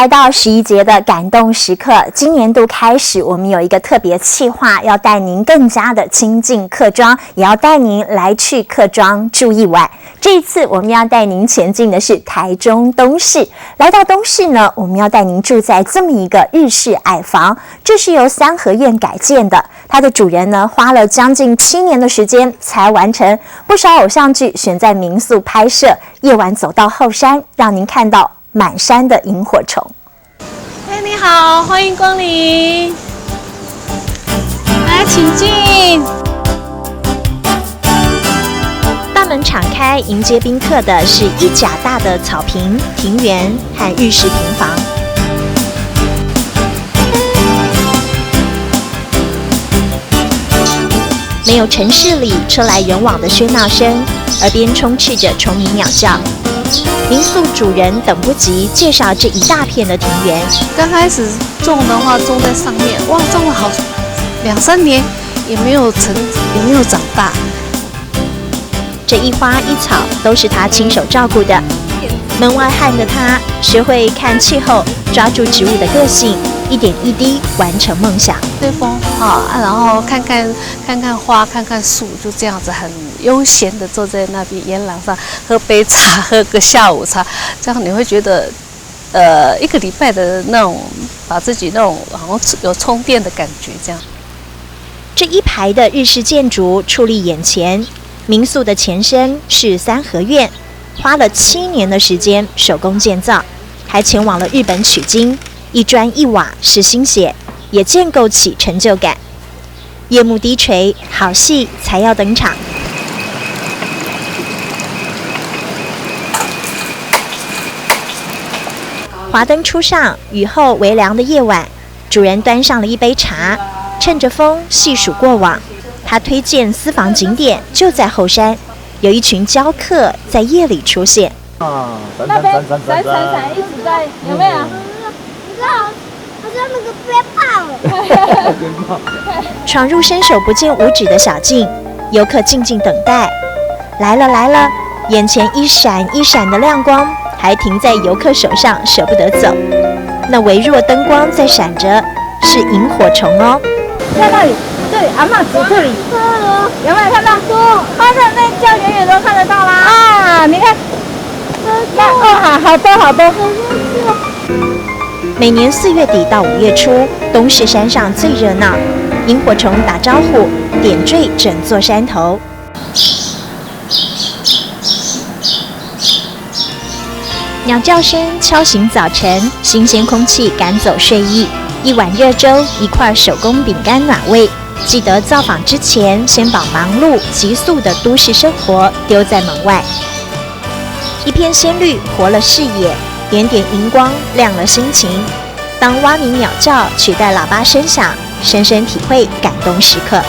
来到11节的感动时刻，今年度开始，我们有一个特别企划，要带您更加的亲近客庄，也要带您来去客庄住一晚。这一次，我们要带您前进的是台中东市。来到东市呢，我们要带您住在这么一个日式矮房，这是由三合院改建的。它的主人呢，花了将近7年的时间才完成。不少偶像剧选在民宿拍摄，夜晚走到后山，让您看到满山的萤火虫。你好，欢迎光临，来，请进。大门敞开，迎接宾客的是一甲大的草坪、庭园和日式平房。没有城市里车来人往的喧闹声，耳边充斥着虫鸣鸟叫。民宿主人等不及介绍这一大片的庭园。刚开始种的话，种在上面，哇，种了好2-3年，也没有长大。这一花一草都是他亲手照顾的。门外汉的他，学会看气候，抓住植物的个性，一点一滴完成梦想。吹风然后看看花，看看树，就这样子很悠闲的坐在那边沿廊上，喝杯茶，喝个下午茶，这样你会觉得，一个礼拜的那种，把自己那种好像有充电的感觉，这样。这一排的日式建筑矗立眼前，民宿的前身是三合院，花了7年的时间手工建造，还前往了日本取经，一砖一瓦是心血，也建构起成就感。夜幕低垂，好戏才要登场。华灯初上，雨后微凉的夜晚，主人端上了一杯茶，趁着风细数过往。他推荐私房景点就在后山，有一群教客在夜里出现。那边闪一直在，有没有？你知道，好像那个鞭炮。闯入伸手不见五指的小径，游客静静等待。来了，眼前一闪一闪的亮光，还停在游客手上，舍不得走。那微弱灯光在闪着，是萤火虫哦。在那里，这里，阿嬷指这里，有没有看到？它在那叫远远都看得到啦。啊，你看，好多。每年4月底到5月初，东势山上最热闹，萤火虫打招呼，点缀整座山头。鸟叫声敲醒早晨，新鲜空气赶走睡意。一碗热粥，一块手工饼干暖胃。记得造访之前，先把忙碌急速的都市生活丢在门外。一片鲜绿活了视野，点点荧光亮了心情。当蛙鸣鸟叫取代喇叭声响，深深体会感动时刻。